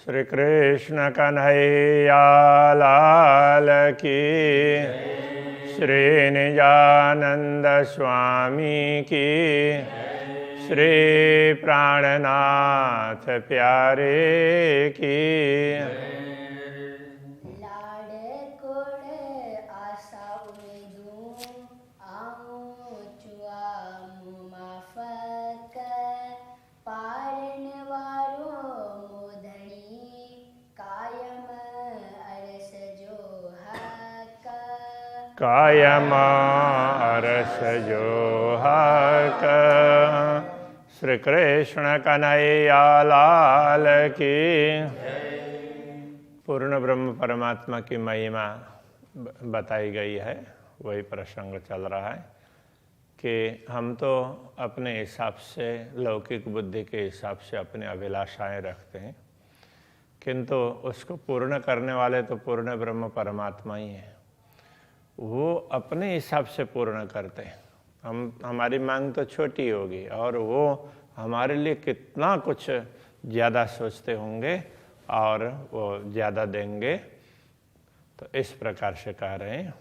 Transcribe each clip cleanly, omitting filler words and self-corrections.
श्री कृष्ण कन्हैया लाल की, श्री निजानंद स्वामी की, श्री प्राणनाथ प्यारे की। कायम अरस जो हक। श्री कृष्ण कन्हैया लाल की। पूर्ण ब्रह्म परमात्मा की महिमा बताई गई है। वही प्रसंग चल रहा है कि हम तो अपने हिसाब से, लौकिक बुद्धि के हिसाब से अपनी अभिलाषाएं रखते हैं, किंतु उसको पूर्ण करने वाले तो पूर्ण ब्रह्म परमात्मा ही है। वो अपने हिसाब से पूर्ण करते हैं। हमारी मांग तो छोटी होगी और वो हमारे लिए कितना कुछ ज़्यादा सोचते होंगे और वो ज़्यादा देंगे। तो इस प्रकार से कह रहे हैं,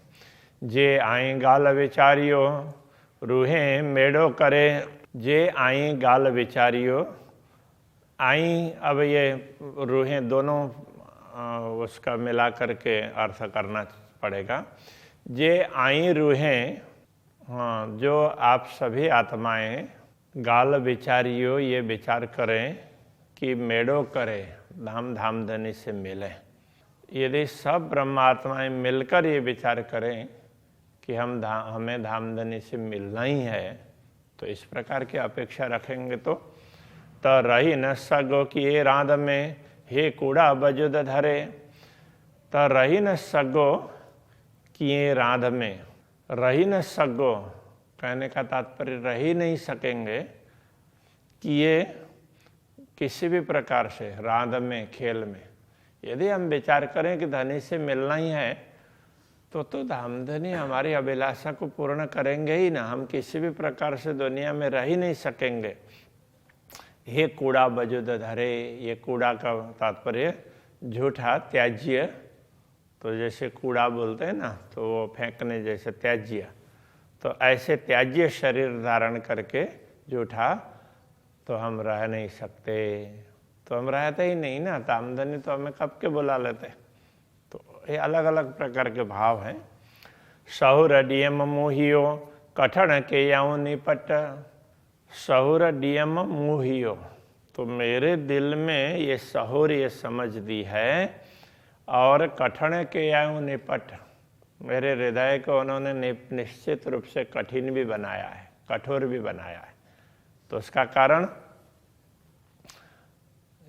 जे आई गाल विचारियो रूहें मेड़ो करे। जे आई गाल विचारियो, आई, अब ये रूहें दोनों उसका मिला करके अर्थ करना पड़ेगा। जे आई रूहें, हाँ, जो आप सभी आत्माएं गाल विचारियो, ये विचार करें कि मेड़ो करे, धाम धाम धनी से मिले। यदि सब ब्रह्मात्माएं मिलकर ये विचार करें कि हमें धामधनी से मिलना ही है, तो इस प्रकार की अपेक्षा रखेंगे तो रही न सगो कि ये राध में हे कूड़ा बजुद धरे। त रही न सगो कि ये राध में, रही न सगो कहने का तात्पर्य रह ही नहीं सकेंगे कि ये किसी भी प्रकार से राध में, खेल में। यदि हम विचार करें कि धनी से मिलना ही है तो धामधनी हमारी अभिलाषा को पूर्ण करेंगे ही ना। हम किसी भी प्रकार से दुनिया में रह ही नहीं सकेंगे। हे कूड़ा बजुद धरे, ये कूड़ा का तात्पर्य झूठा, त्याज्य। तो जैसे कूड़ा बोलते हैं ना, तो वो फेंकने जैसे त्याज्य। तो ऐसे त्याज्य शरीर धारण करके झूठा तो हम रह नहीं सकते। तो हम रहते ही नहीं ना, धामधनी तो हमें कब के बुला लेते। तो ये अलग अलग प्रकार के भाव हैं। सहुर डियम मोहियो कठण के याऊं निपट। सहुर डियम मोहियो, तो मेरे दिल में ये सहुर, ये समझ दी है। और कठण के याऊं निपट, मेरे हृदय को उन्होंने निश्चित रूप से कठिन भी बनाया है, कठोर भी बनाया है। तो उसका कारण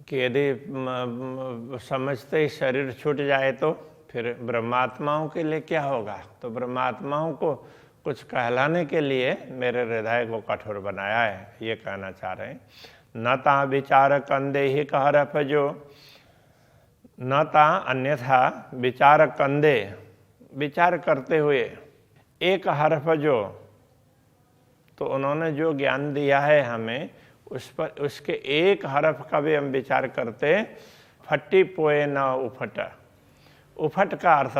कि यदि समझते ही शरीर छूट जाए तो फिर ब्रह्मात्माओं के लिए क्या होगा। तो ब्रह्मात्माओं को कुछ कहलाने के लिए मेरे हृदय को कठोर बनाया है, ये कहना चाह रहे हैं। न ता विचार कंदे ही कह रफजो, न ता अन्यथा विचार कंदे, विचार करते हुए एक हरफ जो, तो उन्होंने जो ज्ञान दिया है हमें, उस पर उसके एक हरफ का भी हम विचार करते। फट्टी पोए न उफट, उफट का अर्थ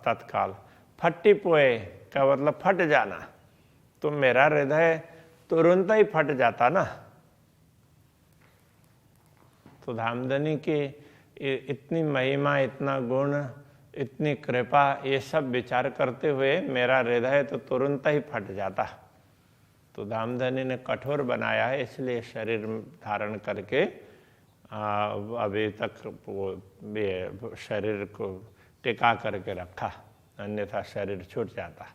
तत्काल, फट्टी पोए का मतलब फट जाना। तो मेरा हृदय तुरंत ही फट जाता ना। तो धामधनी की इतनी महिमा, इतना गुण, इतनी कृपा, ये सब विचार करते हुए मेरा हृदय तो तुरंत ही फट जाता। तो धामधनी ने कठोर बनाया है, इसलिए शरीर धारण करके अभी तक वो शरीर को टिका करके रखा, अन्यथा शरीर छूट जाता।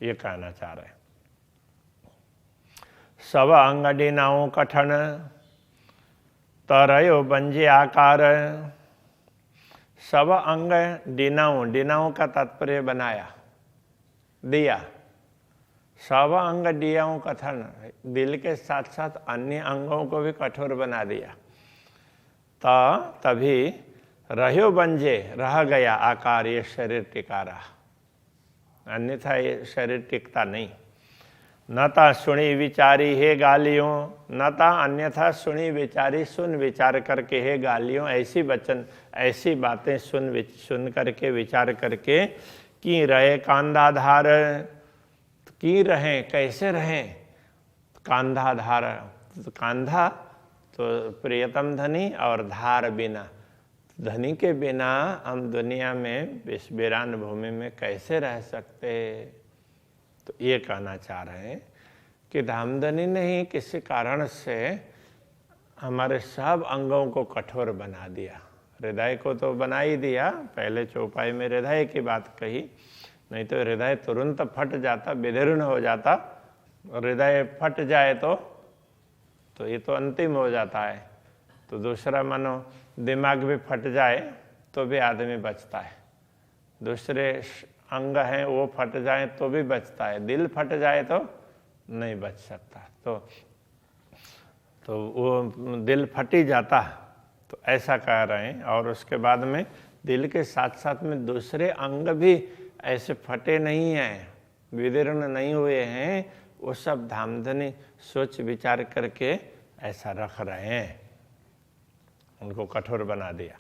ये कहना चाह रहे हैं। सब अंग डिनाऊ कठन तरयो बंजे आकार। सब अंग डिनाऊ, डिनाऊ का तात्पर्य बनाया, दिया। सब अंग डियाऊ कथन, दिल के साथ साथ अन्य अंगों को भी कठोर बना दिया। तभी रह्यो बंजे, रह गया आकार, ये शरीर टिका रहा, अन्यथा ये शरीर टिकता नहीं। न ता सुनी विचारी हे गालियों, न ता अन्यथा सुनी विचारी, सुन विचार करके हे गालियों, ऐसी वचन ऐसी बातें सुन करके विचार करके की रहे कांधाधार, की रहें कैसे रहें कांधाधार, तो कांधा तो प्रियतम धनी और धार बिना, धनी के बिना हम दुनिया में इस वीरान भूमि में कैसे रह सकते। तो ये कहना चाह रहे हैं कि धामधनी ने ही किसी कारण से हमारे सब अंगों को कठोर बना दिया। हृदय को तो बना ही दिया, पहले चौपाई में हृदय की बात कही, नहीं तो हृदय तुरंत फट जाता, विदीर्ण हो जाता। हृदय फट जाए तो ये तो अंतिम हो जाता है। तो दूसरा मानो दिमाग भी फट जाए तो भी आदमी बचता है, दूसरे अंग हैं वो फट जाए तो भी बचता है, दिल फट जाए तो नहीं बच सकता। तो वो दिल फट ही जाता, तो ऐसा कह रहे हैं। और उसके बाद में दिल के साथ साथ में दूसरे अंग भी ऐसे फटे नहीं हैं, विदीर्ण नहीं हुए हैं, वो सब धामधनी सोच विचार करके ऐसा रख रहे हैं, उनको कठोर बना दिया।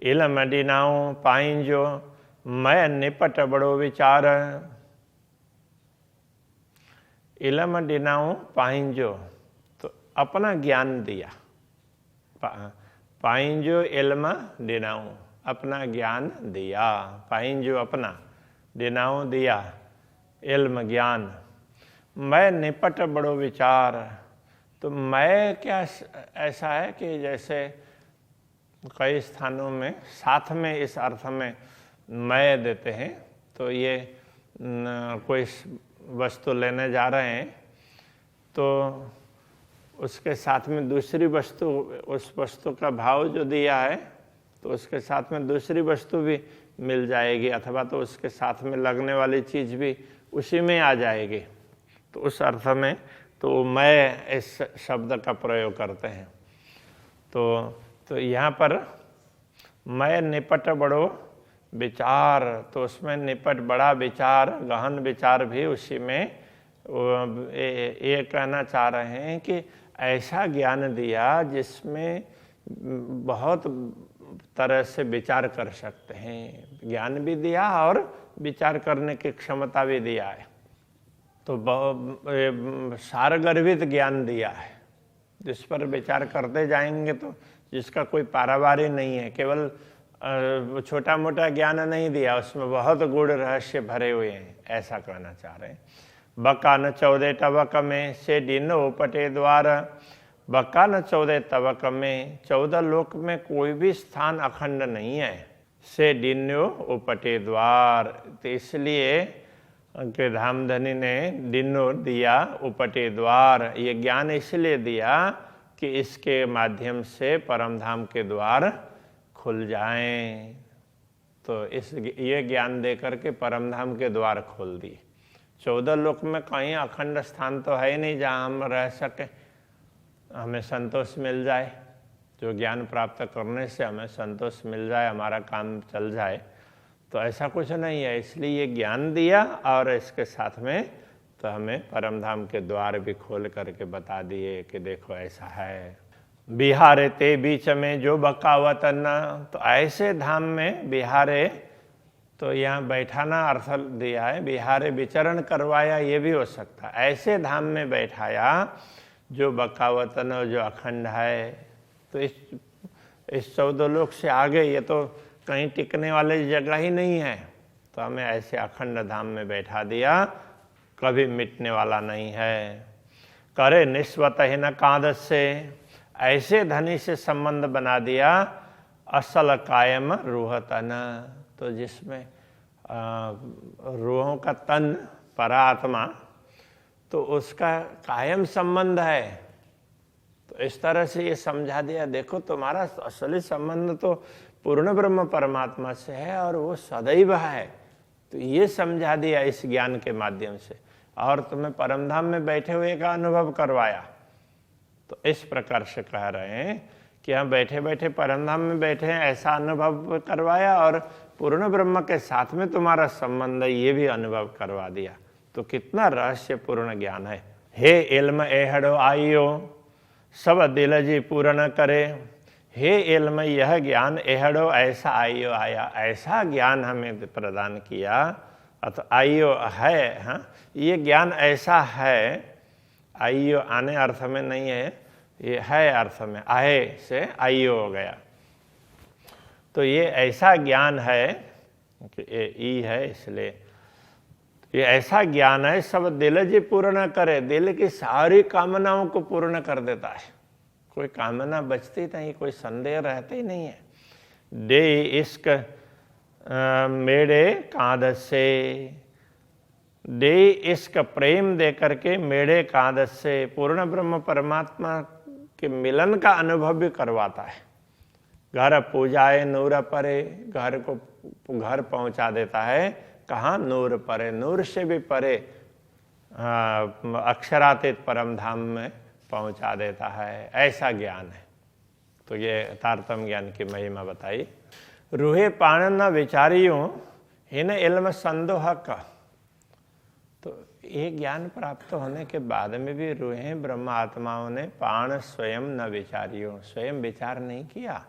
इल मदीनाओं पाइंजो मैं निपट बड़ो विचार, इलम डिनाऊं पाइंजो तो अपना ज्ञान दिया, पाइंजो इल्म डिनाऊं अपना ज्ञान दिया, पाइंजो अपना डिनाऊं दिया इल्म ज्ञान, मैं निपट बड़ो विचार। तो मैं क्या ऐसा है कि जैसे कई स्थानों में साथ में इस अर्थ में मैं देते हैं, तो ये कोई वस्तु लेने जा रहे हैं तो उसके साथ में दूसरी वस्तु, उस वस्तु का भाव जो दिया है तो उसके साथ में दूसरी वस्तु भी मिल जाएगी, अथवा तो उसके साथ में लगने वाली चीज़ भी उसी में आ जाएगी। तो उस अर्थ में तो मैं इस शब्द का प्रयोग करते हैं। तो यहाँ पर मैं निपट बड़ो विचार, तो उसमें निपट बड़ा विचार, गहन विचार भी उसी में ये कहना चाह रहे हैं कि ऐसा ज्ञान दिया जिसमें बहुत तरह से विचार कर सकते हैं, ज्ञान भी दिया और विचार करने की क्षमता भी दिया है। तो सारगर्भित ज्ञान दिया है जिस पर विचार करते जाएंगे तो जिसका कोई पारावार ही नहीं है, केवल छोटा मोटा ज्ञान नहीं दिया, उसमें बहुत गूढ़ रहस्य भरे हुए हैं, ऐसा कहना चाह रहे हैं। बक्का न 14 तवक में से दिन उपटे द्वार, बक्का न 14 तवक में 14 लोक में कोई भी स्थान अखंड नहीं है, से दिन्यो उपटे द्वार। तो इसलिए कि धामधनी ने दिनो दिया उपटे द्वार, ये ज्ञान इसलिए दिया कि इसके माध्यम से परम धाम के द्वार खुल जाएं। तो ये ज्ञान दे करके परम धाम के द्वार खोल दिए। 14 लोक में कहीं अखंड स्थान तो है ही नहीं जहाँ हम रह सके, हमें संतोष मिल जाए, जो ज्ञान प्राप्त करने से हमें संतोष मिल जाए, हमारा काम चल जाए, तो ऐसा कुछ नहीं है। इसलिए ये ज्ञान दिया और इसके साथ में तो हमें परम धाम के द्वार भी खोल करके बता दिए कि देखो ऐसा है। बिहारे ते बीच में जो बकावत न, तो ऐसे धाम में बिहारे, तो यहाँ बैठाना अर्थ दिया है, बिहारे विचरण करवाया, ये भी हो सकता है। ऐसे धाम में बैठाया जो बकावतन, जो अखंड है। तो इस 14 लोक से आगे ये तो कहीं टिकने वाली जगह ही नहीं है, तो हमें ऐसे अखंड धाम में बैठा दिया, कभी मिटने वाला नहीं है। करे निस्वत ही न कांद से, ऐसे धनी से संबंध बना दिया, असल कायम रूह तन, तो जिसमें रूहों का तन परात्मा, तो उसका कायम संबंध है। तो इस तरह से ये समझा दिया, देखो तुम्हारा असली संबंध तो पूर्ण ब्रह्म परमात्मा से है और वो सदैव है। तो ये समझा दिया इस ज्ञान के माध्यम से, और तुम्हें परमधाम में बैठे हुए का अनुभव करवाया। तो इस प्रकार से कह रहे हैं कि हम बैठे बैठे परमधाम में बैठे हैं ऐसा अनुभव करवाया, और पूर्ण ब्रह्म के साथ में तुम्हारा संबंध है ये भी अनुभव करवा दिया। तो कितना रहस्यपूर्ण ज्ञान है। हे इल्म एहड़ो आइयो सब दिल जी पूर्ण करे, हे इल्म यह ज्ञान एहड़ो ऐसा आइयो आया, ऐसा ज्ञान हमें प्रदान किया। अतः आइयो है, हाँ ये ज्ञान ऐसा है, आइयो आने अर्थ में नहीं है, ये है अर्थ में, आए से आइयो हो गया। तो ये ऐसा ज्ञान है कि ये ई है, इसलिए ये ऐसा ज्ञान है सब दिल जी पूर्ण करे, दिल की सारी कामनाओं को पूर्ण कर देता है, कोई कामना बचती नहीं, कोई संदेह रहते ही नहीं है। दे इश्क मेरे कांध से, दे इश्क प्रेम दे करके मेरे कांध से पूर्ण ब्रह्म परमात्मा के मिलन का अनुभव भी करवाता है। घर पूजाए नूर परे, घर को घर पहुंचा देता है, कहाँ नूर परे, नूर से भी परे अक्षरातीत परम धाम में पहुंचा देता है, ऐसा ज्ञान है। तो ये तारतम्य ज्ञान की महिमा बताई। रूहे पाण न विचारियों हिन इल्म संदोह का, तो ये ज्ञान प्राप्त होने के बाद में भी रूहे ब्रह्म आत्माओं ने पाण स्वयं न विचारियों, स्वयं विचार नहीं किया।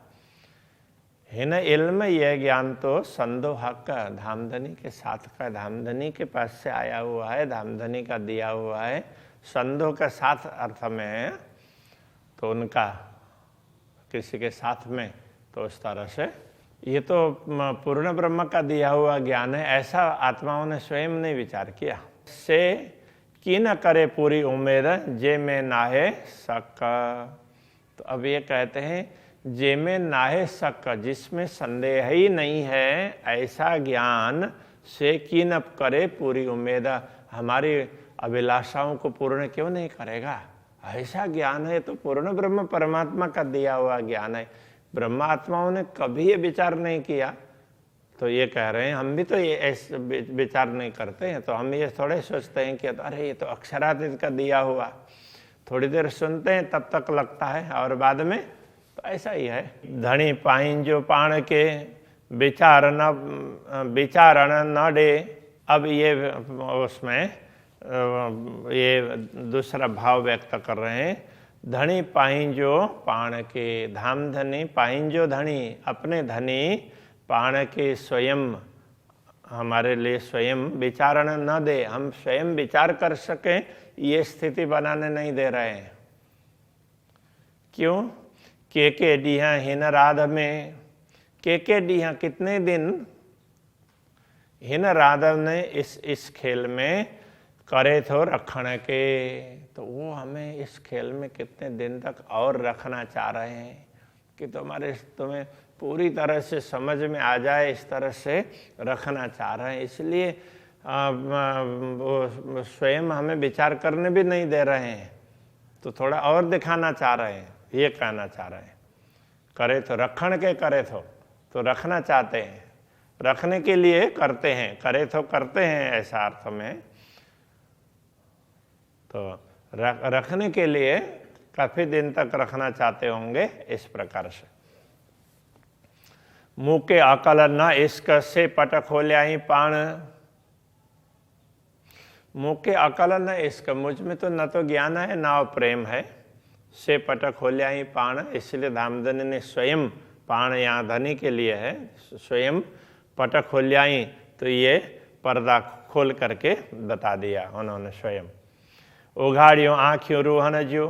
हिन इल्म यह ज्ञान तो संदोह का, धामधनी के साथ का, धामधनी के पास से आया हुआ है, धामधनी का दिया हुआ है, संदोह का साथ अर्थ में है, तो उनका किसी के साथ में, तो उस तरह से ये तो पूर्ण ब्रह्म का दिया हुआ ज्ञान है, ऐसा आत्माओं ने स्वयं नहीं विचार किया। से की न करे पूरी उम्मीद जे में नाहे सक, तो अब ये कहते हैं जे में नाहे सक, जिसमें संदेह ही नहीं है, ऐसा ज्ञान से की न करे पूरी उम्मीद, हमारी अभिलाषाओं को पूर्ण क्यों नहीं करेगा। ऐसा ज्ञान है तो पूर्ण ब्रह्म परमात्मा का दिया हुआ ज्ञान है, ब्रह्मात्माओं ने कभी ये विचार नहीं किया। तो ये कह रहे हैं हम भी तो ये ऐसे विचार नहीं करते हैं, तो हम ये थोड़े सोचते हैं कि अरे ये तो अक्षरातीत का दिया हुआ, थोड़ी देर सुनते हैं तब तक लगता है और बाद में, तो ऐसा ही है। धनी पाइन जो पाण के विचारण न डे, अब ये उसमें ये दूसरा भाव व्यक्त कर रहे हैं। धनी पाइन जो पाण के, धाम धनी पाइन जो धनी, अपने धनी पाण के स्वयं हमारे लिए स्वयं विचारण न दे, हम स्वयं विचार कर सकें ये स्थिति बनाने नहीं दे रहे हैं। क्यों? के डीहा हिन राध में, के डीहा कितने दिन हिन राधव ने इस खेल में करे थो रखण के, तो वो हमें इस खेल में कितने दिन तक और रखना चाह रहे हैं कि तुम्हें पूरी तरह से समझ में आ जाए, इस तरह से रखना चाह रहे हैं। इसलिए वो स्वयं हमें विचार करने भी नहीं दे रहे हैं, तो थोड़ा और दिखाना चाह रहे हैं, ये कहना चाह रहे हैं। करे तो रखण के, करे तो रखना चाहते हैं, रखने के लिए करते हैं, करे तो करते हैं, ऐसा अर्थ में। तो रखने के लिए काफी दिन तक रखना चाहते होंगे, इस प्रकार से। मुँह के अकल न इश्क से पट खोल्याई पाण, मुँह के अकल न इश्क, मुझ में तो न तो ज्ञान है न प्रेम है, से पट खोल्याई पाण, इसलिए धामधनी ने स्वयं, पाण यहाँ धनी के लिए है, स्वयं पट खोल्याई, तो ये पर्दा खोल करके बता दिया उन्होंने स्वयं। उघाड़ियों आँखियों रूहन जो,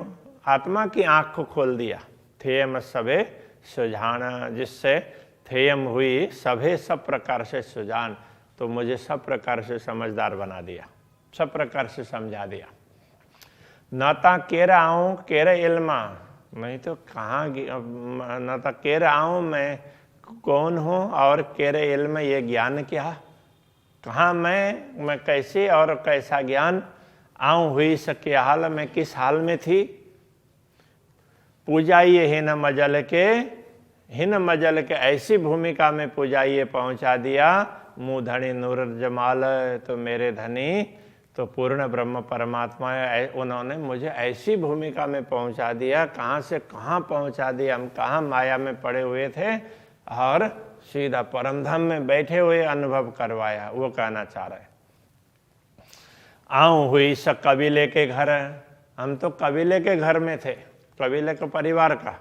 आत्मा की आँख को खोल दिया। थेयम सभे सुजान, जिससे थेयम हुई सभे सब प्रकार से सुजान, तो मुझे सब प्रकार से समझदार बना दिया, सब प्रकार से समझा दिया। नाता केर आऊँ केर इल्मा, नहीं तो कहाँ नाता केर आऊँ मैं कौन हूँ और केर इल्म ये ज्ञान क्या, कहाँ मैं कैसे और कैसा ज्ञान आऊँ हुई सके हाल में, किस हाल में थी। पूजाइए हिन मजल के, हिन मजल के ऐसी भूमिका में पूजाइए पहुंचा दिया। मुँह धनी नूर जमाल, तो मेरे धनी तो पूर्ण ब्रह्म परमात्मा है, उन्होंने मुझे ऐसी भूमिका में पहुंचा दिया, कहाँ से कहाँ पहुंचा दिया। हम कहाँ माया में पड़े हुए थे और सीधा परमधाम में बैठे हुए अनुभव करवाया, वो कहना चाह रहे। आऊँ हुई स कबीले के घर, हम तो कबीले के घर में थे, कबीले के परिवार का।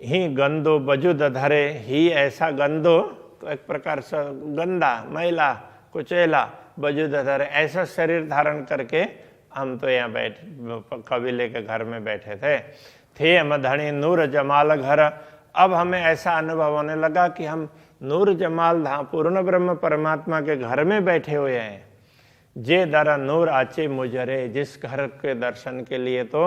ही गंदो बजुद धरे, ही ऐसा गंदो तो एक प्रकार से गंदा, मैला, कुचेला, बजुद धरे, ऐसा शरीर धारण करके हम तो यहाँ कबीले के घर में बैठे थे हम धनी नूर जमाल घर। अब हमें ऐसा अनुभव होने लगा कि हम नूर जमाल धाम पूर्ण ब्रह्म परमात्मा के घर में बैठे हुए हैं। जे दर नूर आचे मुजरे, जिस घर के दर्शन के लिए तो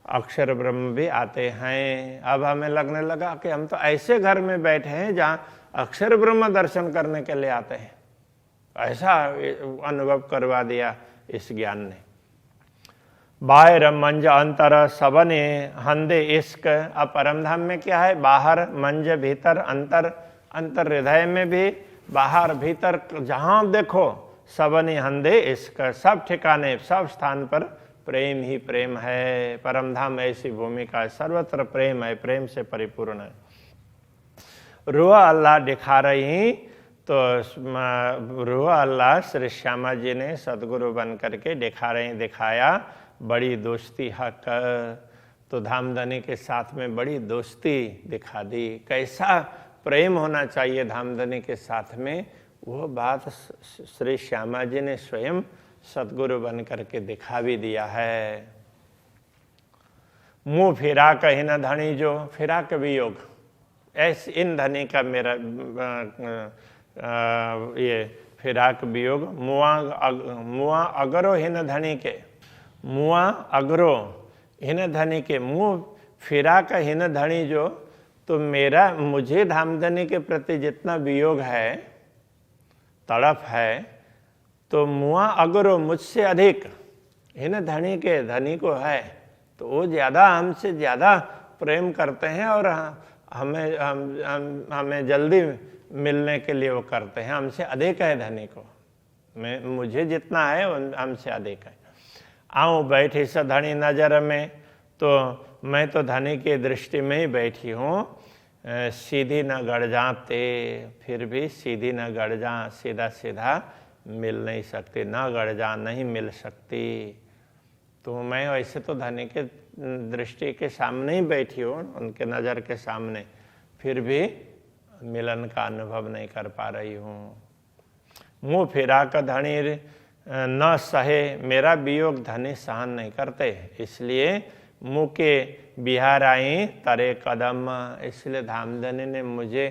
अक्षर ब्रह्म भी आते हैं। अब हमें लगने लगा कि हम तो ऐसे घर में बैठे हैं जहाँ अक्षर ब्रह्म दर्शन करने के लिए आते हैं। ऐसा अनुभव करवा दिया इस ज्ञान ने। बाहर मंज अंतर सबने हंदे इश्क। अब परम धाम में क्या है? बाहर मंज, भीतर अंतर, अंतर हृदय में भी, बाहर भीतर, जहाँ देखो सबने हंदे इश्क, सब ठिकाने सब स्थान पर प्रेम ही प्रेम है। परम धाम ऐसी भूमिका है, सर्वत्र प्रेम है, प्रेम से परिपूर्ण है। रुआ अल्लाह दिखा रही, तो रुआ अल्लाह श्री श्यामा जी ने सदगुरु बन करके दिखाया बड़ी दोस्ती हक। तो धामधनी के साथ में बड़ी दोस्ती दिखा दी। कैसा प्रेम होना चाहिए धामधनी के साथ में, वो बात श्री श्यामा जी ने स्वयं सदगुरु बन करके दिखा भी दिया है। मुँह फिरा कहीं न धनी जो, फिरा के वियोग, ऐसे इन धनी का मेरा ये फिराक वियोग। मुआ अगरो हिन धनी के, मुआ अगरो हिन धनी के, मुँह फिरा का हिन धनी जो। तो मेरा, मुझे धामधनी के प्रति जितना वियोग है, तड़प है, तो मुआ अगरो मुझसे अधिक हिन धनी के, धनी को है, तो वो ज़्यादा हमसे ज़्यादा प्रेम करते हैं और हमें जल्दी मिलने के लिए वो करते हैं। हमसे अधिक है धनी को, मुझे जितना है हमसे अधिक है। आऊँ बैठी स धनी नज़र में, तो मैं तो धनी की दृष्टि में ही बैठी हूँ। सीधी न गड़ जाते, फिर भी सीधी न गड़ जा, सीधा सीधा मिल नहीं सकती, न गड़ जा, नहीं मिल सकती। तो मैं वैसे तो धनी के दृष्टि के सामने ही बैठी हूँ, उनके नज़र के सामने, फिर भी मिलन का अनुभव नहीं कर पा रही हूँ। मुँह फिरा का धनी न सहे, मेरा वियोग धनी सहन नहीं करते, इसलिए मुँह के बिहार आई तरे कदम। इसलिए धामधनी ने मुझे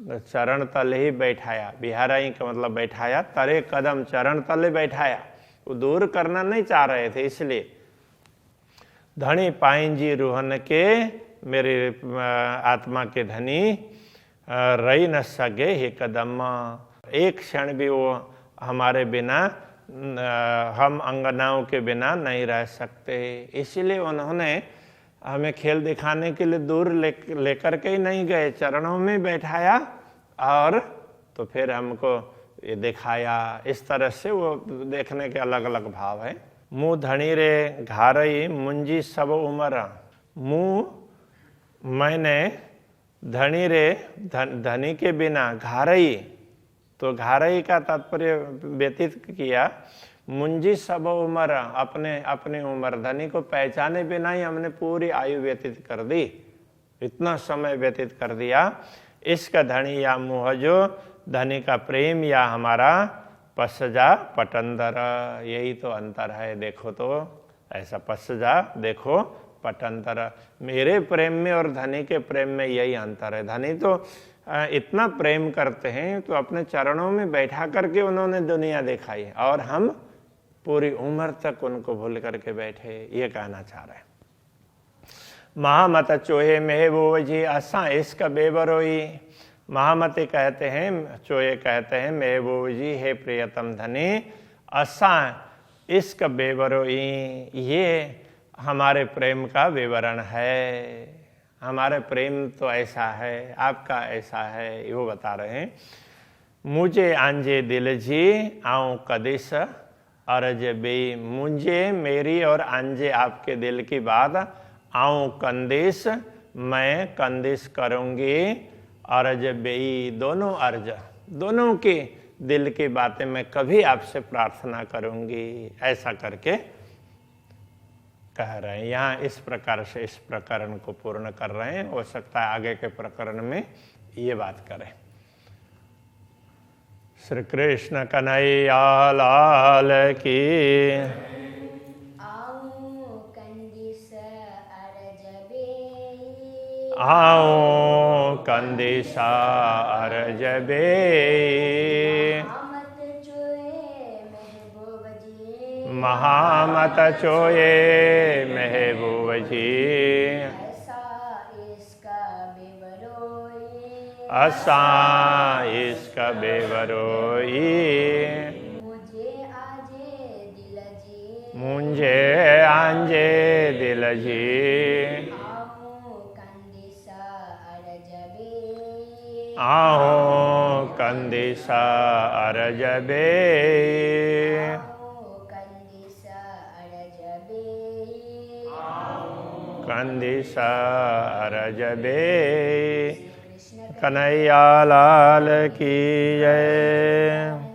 चरण तले ही बैठाया। बिहार आई का मतलब बैठाया, तरे कदम, चरण तले बैठाया। वो दूर करना नहीं चाह रहे थे, इसलिए। धनी पाइन जी रूहन के, मेरे आत्मा के धनी रही न सके ही कदम। एक क्षण भी वो हमारे बिना, हम अंगनाओं के बिना नहीं रह सकते। इसलिए उन्होंने हमें खेल दिखाने के लिए दूर लेकर के ही नहीं गए, चरणों में बैठाया और तो फिर हमको ये दिखाया। इस तरह से वो देखने के अलग अलग भाव है। मुँह धनी रे घारई मुंजी सब उमर। मुँह मैंने धनी रे, धनी के बिना, घारई, तो घारई का तात्पर्य व्यतीत किया। मुंजी सब उम्र, अपने उम्र, धनी को पहचाने बिना ही हमने पूरी आयु व्यतीत कर दी, इतना समय व्यतीत कर दिया। इसका धनी या मुँह जो, धनी का प्रेम या हमारा पसजा पटंदर, यही तो अंतर है। देखो तो ऐसा पसजा, देखो पटंतर, मेरे प्रेम में और धनी के प्रेम में यही अंतर है। धनी तो इतना प्रेम करते हैं, तो अपने चरणों में बैठा करके उन्होंने दुनिया दिखाई, और हम पूरी उम्र तक उनको भूल करके बैठे, ये कहना चाह रहे हैं। महामत चोहे महबूब जी असा इसका बेबरोई। महामती कहते हैं, चोहे कहते हैं, महबूब जी हे प्रियतम धनी, असा इसका बेबरोई, ये हमारे प्रेम का विवरण है। हमारे प्रेम तो ऐसा है, आपका ऐसा है, वो बता रहे हैं। मुझे आंजे दिल जी आऊँ कदिस अर्ज बे, मुझे, मेरी और आंजे आपके दिल की बात, आऊँ कंदिस, मैं कंदिस करूँगी, अर्ज बे, दोनों अर्ज, दोनों की दिल की बातें मैं कभी आपसे प्रार्थना करूंगी, ऐसा करके कह रहे हैं। यहाँ इस प्रकार से इस प्रकरण को पूर्ण कर रहे हैं। हो सकता है आगे के प्रकरण में ये बात करें। श्री कृष्ण कन्हैया लाल की। आओ कंदिसा अरजबे, महामत चोए महबूब जी, असा इसका बेवरोई, मुझे आंजे दिल जी, आओ कंदिसा अरजबे, कंदिसा अरजबे। कन्हैया लाल की जय।